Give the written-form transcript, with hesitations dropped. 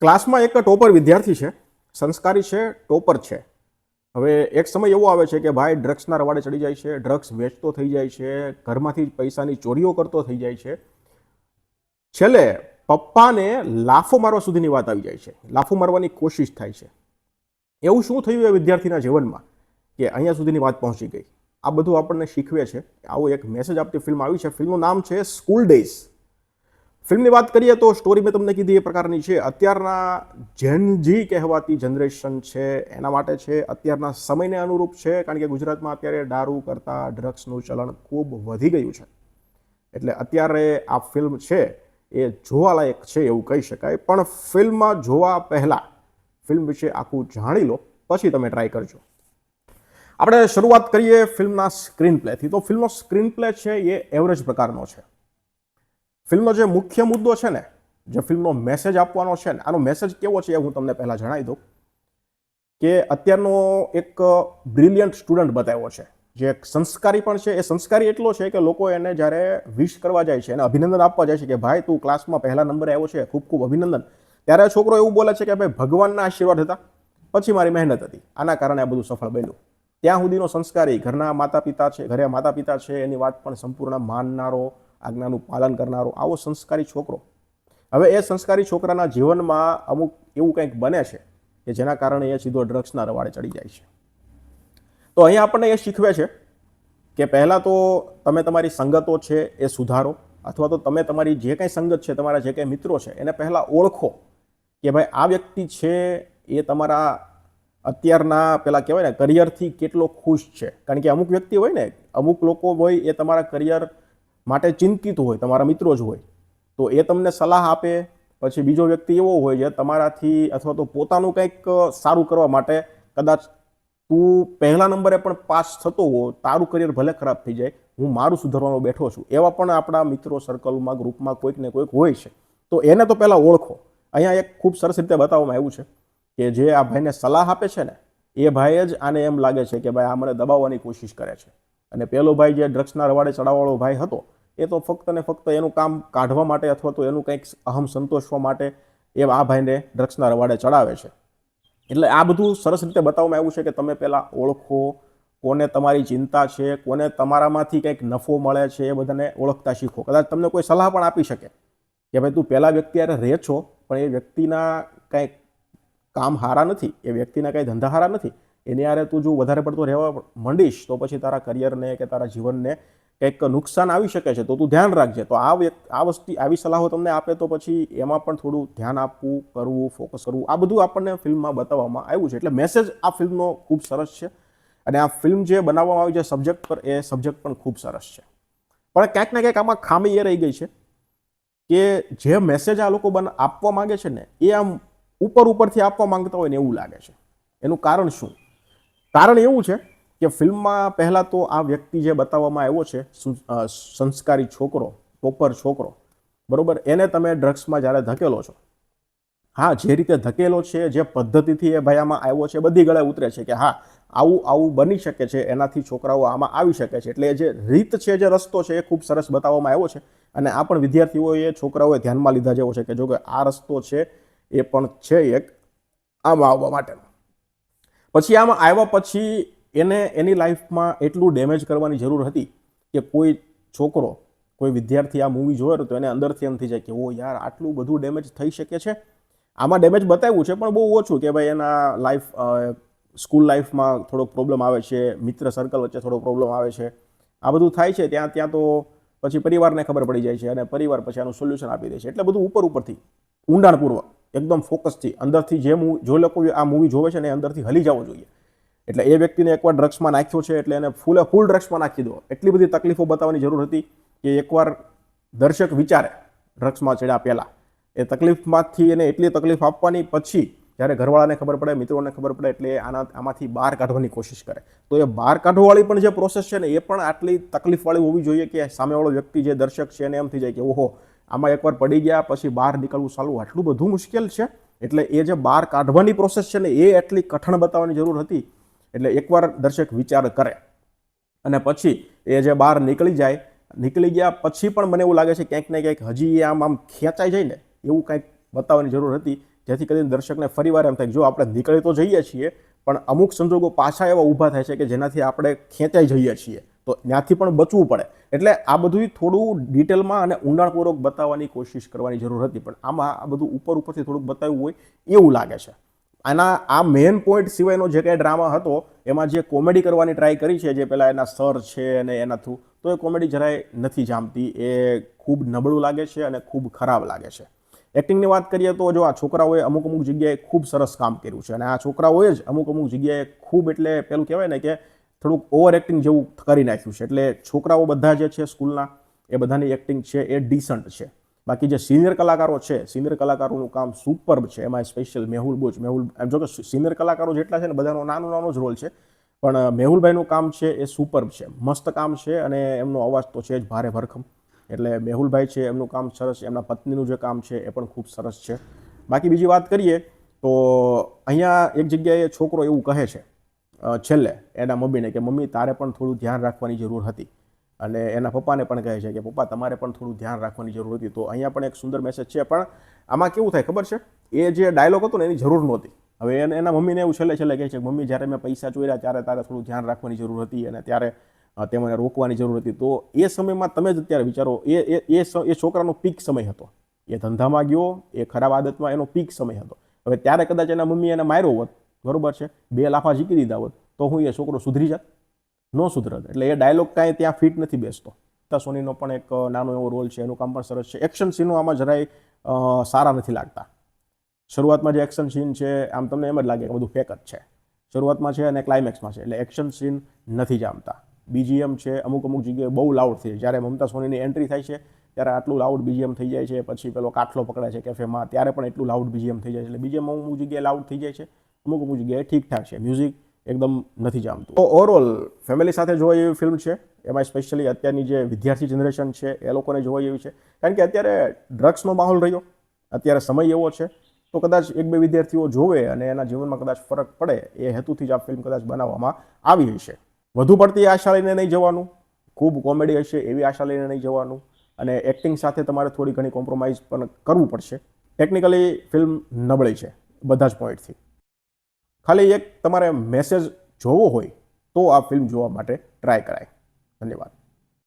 ક્લાસમાં એક ટોપર વિદ્યાર્થી છે, સંસ્કારી છે, ટોપર છે. હવે એક સમય એવો આવે છે કે ભાઈ ડ્રગ્સના રવાડે ચડી જાય છે, ડ્રગ્સ વેચતો થઈ જાય છે, ઘરમાંથી પૈસાની ચોરીઓ કરતો થઈ જાય છે. છેલ્લે પપ્પાને લાફો મારવા સુધીની વાત આવી જાય છે, લાફો મારવાની કોશિશ થાય છે. એવું શું થયું એ વિદ્યાર્થીના જીવનમાં કે અહીંયા સુધીની વાત પહોંચી ગઈ? આ બધું આપણને શીખવે છે. આવો એક મેસેજ આપતી ફિલ્મ આવી છે. ફિલ્મનું નામ છે સ્કૂલ ડેઝ. ફિલ્મની વાત કરીએ તો સ્ટોરી મેં તમને કીધી એ પ્રકારની છે. અત્યારના જેનજી કહેવાતી જનરેશન છે એના માટે છે, અત્યારના સમયને અનુરૂપ છે, કારણ કે ગુજરાતમાં અત્યારે દારૂ કરતાં ડ્રગ્સનું ચલણ ખૂબ વધી ગયું છે. એટલે અત્યારે આ ફિલ્મ છે એ જોવાલાયક છે એવું કહી શકાય. પણ ફિલ્મમાં જોવા પહેલાં ફિલ્મ વિશે આખું જાણી લો, પછી તમે ટ્રાય કરજો. આપણે શરૂઆત કરીએ ફિલ્મના સ્ક્રીન પ્લેથી. તો ફિલ્મનો સ્ક્રીન પ્લે છે એ એવરેજ પ્રકારનો છે. ફિલ્મનો જે મુખ્ય મુદ્દો છે ને, જે ફિલ્મનો મેસેજ આપવાનો છે ને, આનો મેસેજ કેવો છે એ હું તમને પહેલાં જણાવી દઉં કે અત્યારનો એક બ્રિલિયન્ટ સ્ટુડન્ટ બતાવ્યો છે, જે એક સંસ્કારી પણ છે. એ સંસ્કારી એટલો છે કે લોકો એને જ્યારે વિશ કરવા જાય છે, એને અભિનંદન આપવા જાય છે કે ભાઈ તું ક્લાસમાં પહેલા નંબરે આવ્યો છે, ખૂબ ખૂબ અભિનંદન, ત્યારે છોકરો એવું બોલે છે કે ભાઈ ભગવાનના આશીર્વાદ હતા, પછી મારી મહેનત હતી, આના કારણે આ બધું સફળ બન્યું. ત્યાં સુધીનો સંસ્કારી ઘરના માતા પિતા છે, ઘરે માતા પિતા છે એની વાત પણ સંપૂર્ણ માનનારો, આજ્ઞાનું પાલન કરનારો આવો સંસ્કારી છોકરો. હવે એ સંસ્કારી છોકરાના જીવનમાં અમુક એવું કંઈક બને છે કે જેના કારણે એ સીધો ડ્રગ્સના રવાડે ચડી જાય છે. તો અહીંયા આપણને એ શીખવે છે કે પહેલાં તો તમે તમારી સંગતો છે એ સુધારો, અથવા તો તમે તમારી જે કંઈ સંગત છે, તમારા જે કંઈ મિત્રો છે એને પહેલાં ઓળખો કે ભાઈ આ વ્યક્તિ છે એ તમારા અત્યારના પેલા કહેવાય ને કરિયરથી કેટલો ખુશ છે. કારણ કે અમુક વ્યક્તિ હોય ને, અમુક લોકો હોય એ તમારા કરિયર માટે ચિંતિત હોય, તમારા મિત્રો જ હોય, તો એ તમને સલાહ આપે. પછી બીજો વ્યક્તિ એવો હોય જે તમારાથી અથવા તો પોતાનું કંઈક સારું કરવા માટે, કદાચ તું પહેલા નંબરે પણ પાસ થતો હો, તારું કરિયર ભલે ખરાબ થઈ જાય, હું મારું સુધારવામાં બેઠો છું, એવા પણ આપણા મિત્રો સર્કલમાં, ગ્રુપમાં કોઈક ને કોઈક હોય છે. તો એને તો પહેલાં ઓળખો. અહીંયા એક ખૂબ સરસ રીતે બતાવવામાં આવ્યું છે કે જે આ ભાઈને સલાહ આપે છે ને, એ ભાઈ જ આને એમ લાગે છે કે ભાઈ આ મને દબાવવાની કોશિશ કરે છે. અને પેલો ભાઈ જે ડ્રગ્સના રવાડે ચડાવવાળો ભાઈ હતો, એ તો ફક્ત ને ફક્ત એનું કામ કાઢવા માટે અથવા તો એનું કંઈક અહમ સંતોષવા માટે એ આ ભાઈને ડ્રગ્સના રવાડે ચડાવે છે. એટલે આ બધું સરસ રીતે બતાવવામાં આવ્યું છે કે તમે પહેલાં ઓળખો કોને તમારી ચિંતા છે, કોને તમારામાંથી કંઈક નફો મળે છે, એ બધાને ઓળખતા શીખો. કદાચ તમને કોઈ સલાહ પણ આપી શકે કે ભાઈ તું પહેલા વ્યક્તિ યારે રહે છો, પણ એ વ્યક્તિના કંઈક કામ હારા નથી, એ વ્યક્તિના કંઈ ધંધા હારા નથી, એની યારે તું જો વધારે પડતો રહેવા માંડીશ તો પછી તારા કરિયરને કે તારા જીવનને કંઈક નુકસાન આવી શકે છે, તો તું ધ્યાન રાખજે. તો આ વસ્તુ આવી સલાહો તમને આપે તો પછી એમાં પણ થોડું ધ્યાન આપવું, કરવું, ફોકસ કરવું, આ બધું આપણને ફિલ્મમાં બતાવવામાં આવ્યું છે. એટલે મેસેજ આ ફિલ્મનો ખૂબ સરસ છે. અને આ ફિલ્મ જે બનાવવામાં આવી છે સબ્જેક્ટ પર, એ સબ્જેક્ટ પણ ખૂબ સરસ છે. પણ ક્યાંક ને ક્યાંક આમાં ખામી એ રહી ગઈ છે કે જે મેસેજ આ લોકો આપવા માંગે છે ને, એ આમ ઉપરથી આપવા માંગતા હોય ને એવું લાગે છે. એનું કારણ શું? કારણ એવું છે કે ફિલ્મમાં પહેલાં તો આ વ્યક્તિ જે બતાવવામાં આવ્યો છે, સંસ્કારી છોકરો, ટોપર છોકરો, બરાબર, એને તમે ડ્રગ્સમાં જ્યારે ધકેલો છો, હા, જે રીતે ધકેલો છે, જે પદ્ધતિથી એ ભાઈ આમાં આવ્યો છે, બધી ગળે ઉતરે છે કે હા આવું બની શકે છે, એનાથી છોકરાઓ આમાં આવી શકે છે. એટલે જે રીત છે, જે રસ્તો છે, એ ખૂબ સરસ બતાવવામાં આવ્યો છે. અને આ પણ વિદ્યાર્થીઓએ, છોકરાઓએ ધ્યાનમાં લીધા જેવો છે કે જો કે આ રસ્તો છે એ પણ છે એક આમાં આવવા માટેનો. પછી આમાં આવ્યા પછી એને એની લાઈફમાં એટલું ડેમેજ કરવાની જરૂર હતી કે કોઈ છોકરો, કોઈ વિદ્યાર્થી આ મૂવી જોયો તો એને અંદરથી એમ થઈ જાય કે ઓ યાર આટલું બધું ડેમેજ થઈ શકે છે. આમાં ડેમેજ બતાવ્યું છે પણ બહુ ઓછું કે ભાઈ એના સ્કૂલ લાઈફમાં થોડોક પ્રોબ્લેમ આવે છે, મિત્ર સર્કલ વચ્ચે થોડો પ્રોબ્લેમ આવે છે, આ બધું થાય છે. ત્યાં તો પછી પરિવારને ખબર પડી જાય છે અને પરિવાર પછી આનું સોલ્યુશન આપી દે છે. એટલે બધું ઉપરથી ઊંડાણપૂર્વક એકદમ ફોકસથી અંદરથી જો લોકો આ મૂવી જોવે છે ને અંદરથી હલી જવો જોઈએ. એટલે એ વ્યક્તિને એકવાર ડ્રગ્સમાં નાખ્યો છે એટલે એને ફૂલ ડ્રગ્સમાં નાખી દો. એટલી બધી તકલીફો બતાવવાની જરૂર હતી કે એકવાર દર્શક વિચારે ડ્રગ્સમાં ચડ્યા પહેલાં એ તકલીફમાંથી એને એટલી તકલીફ આપવાની, પછી જ્યારે ઘરવાળાને ખબર પડે, મિત્રોને ખબર પડે, એટલે આમાંથી બહાર કાઢવાની કોશિશ કરે. તો એ બહાર કાઢવાવાળી પણ જે પ્રોસેસ છે ને, એ પણ આટલી તકલીફવાળી હોવી જોઈએ કે સામેવાળો વ્યક્તિ, જે દર્શક છે, એને એમ થઈ જાય કે ઓહો, આમાં એકવાર પડી ગયા પછી બહાર નીકળવું સાલું આટલું બધું મુશ્કેલ છે. એટલે એ જે બહાર કાઢવાની પ્રોસેસ છે ને, એ એટલી કઠણ બતાવવાની જરૂર હતી. એટલે એકવાર દર્શક વિચાર કરે અને પછી એ જે બહાર નીકળી ગયા પછી પણ મને એવું લાગે છે ક્યાંક ને ક્યાંક હજી આમ ખેંચાઈ જાય ને એવું કંઈક બતાવવાની જરૂર હતી જેથી કરીને દર્શકને ફરીવાર એમ થાય કે જો આપણે નીકળી તો જઈએ છીએ પણ અમુક સંજોગો પાછા એવા ઊભા થાય છે કે જેનાથી આપણે ખેંચાઈ જઈએ છીએ, તો ત્યાંથી પણ બચવું પડે. એટલે આ બધું થોડું ડિટેલમાં અને ઊંડાણપૂર્વક બતાવવાની કોશિશ કરવાની જરૂર હતી, પણ આમાં આ બધું ઉપરથી થોડુંક બતાવ્યું હોય એવું લાગે છે. આ મેઇન પોઈન્ટ સિવાયનો જે કંઈ ડ્રામા હતો એમાં જે કોમેડી કરવાની ટ્રાય કરી છે, જે પેલા એના સર છે અને એના થ્રુ, તો એ કોમેડી જરાય નથી જામતી. એ ખૂબ નબળું લાગે છે અને ખૂબ ખરાબ લાગે છે. એક્ટિંગની વાત કરીએ તો જો આ છોકરાઓએ અમુક જગ્યાએ ખૂબ સરસ કામ કર્યું છે, અને આ છોકરાઓએ જ અમુક જગ્યાએ ખૂબ, એટલે પેલું કહેવાય ને કે થોડુંક ઓવર એક્ટિંગ જેવું કરી નાખ્યું છે. એટલે છોકરાઓ બધા જે છે સ્કૂલના, એ બધાની એક્ટિંગ છે એ ડિસન્ટ છે. બાકી જે સિનિયર કલાકારો છે, સિનિયર કલાકારોનું કામ સુપર્બ છે. એમાં સ્પેશિયલ મેહુલ એમ જો કે સિનિયર કલાકારો જેટલા છે ને બધાનો નાનો જ રોલ છે, પણ મેહુલભાઈનું કામ છે એ સુપર્બ છે, મસ્ત કામ છે. અને એમનો અવાજ તો છે જ ભારે ભરખમ. એટલે મેહુલભાઈ છે એમનું કામ સરસ છે, એમના પત્નીનું જે કામ છે એ પણ ખૂબ સરસ છે. બાકી બીજી વાત કરીએ તો અહીંયા એક જગ્યાએ છોકરો એવું કહે છે છેલ્લે એના મમ્મીને કે મમ્મી તારે પણ થોડું ધ્યાન રાખવાની જરૂર હતી, અને એના પપ્પાને પણ કહે છે કે પપ્પા તમારે પણ થોડું ધ્યાન રાખવાની જરૂર હતી. તો અહીંયા પણ એક સુંદર મેસેજ છે, પણ આમાં કેવું થાય ખબર છે, એ જે ડાયલોગ હતો ને એની જરૂર નહોતી. હવે એના મમ્મીને એવું છેલ્લે કહે છે મમ્મી જ્યારે મેં પૈસા ચોર્યા ત્યારે તારે થોડું ધ્યાન રાખવાની જરૂર હતી, અને ત્યારે તે મને રોકવાની જરૂર હતી. તો એ સમયમાં તમે જ અત્યારે વિચારો, એ છોકરાનો પીક સમય હતો, એ ધંધામાં ગયો, એ ખરાબ આદતમાં, એનો પીક સમય હતો. હવે ત્યારે કદાચ એના મમ્મી એને માર્યો હોત, બરોબર છે, 2 લાફા ઝીકી દીધા હોત, તો હું એ છોકરો સુધરી જાત? ન સુધરત. એટલે એ ડાયલોગ કાંઈ ત્યાં ફિટ નથી બેસતો. સોનીનો પણ એક નાનો એવો રોલ છે, એનું કામ પણ સરસ છે. એક્શન સીનો આમાં જરાય સારા નથી લાગતા. શરૂઆતમાં જે એક્શન સીન છે આમ તમને એમ જ લાગે કે બધું ફેક જ છે. શરૂઆતમાં છે અને ક્લાઇમેક્સમાં છે, એટલે એક્શન સીન નથી જામતા. બીજીએમ છે અમુક જગ્યાએ બહુ લાઉડ થઈ જાય. જ્યારે મમતા સોનીની એન્ટ્રી થાય છે ત્યારે આટલું લાઉડ બીજીએમ થઈ જાય છે. પછી પેલો કાટલો પકડાય છે કેફેમાં, ત્યારે પણ એટલું લાઉડ બીજીએમ થઈ જાય છે. એટલે બીજીએમ અમુક જગ્યાએ લાઉડ થઈ જાય છે, અમુક જગ્યાએ ઠીકઠાક છે. મ્યુઝિક એકદમ નથી જામતું. તો ઓવરઓલ ફેમિલી સાથે જોવા જેવી ફિલ્મ છે. એમાં સ્પેશિયલી અત્યારની જે વિદ્યાર્થી જનરેશન છે એ લોકોને જોવા જેવી છે, કારણ કે અત્યારે ડ્રગ્સનો માહોલ રહ્યો, અત્યારે સમય એવો છે. તો કદાચ 1-2 વિદ્યાર્થીઓ જોવે અને એના જીવનમાં કદાચ ફરક પડે એ હેતુથી જ આ ફિલ્મ કદાચ બનાવવામાં આવી હશે. વધુ પડતી આશા લઈને નહીં જવાનું, ખૂબ કોમેડી હશે એવી આશા લઈને નહીં જવાનું, અને એક્ટિંગ સાથે તમારે થોડી ઘણી કોમ્પ્રોમાઇઝ પણ કરવું પડશે. ટેકનિકલી ફિલ્મ નબળી છે બધા જ પોઈન્ટથી. ખાલી એક તમારે મેસેજ જોવો હોય તો આ ફિલ્મ જોવા માટે ટ્રાય કરાય. ધન્યવાદ.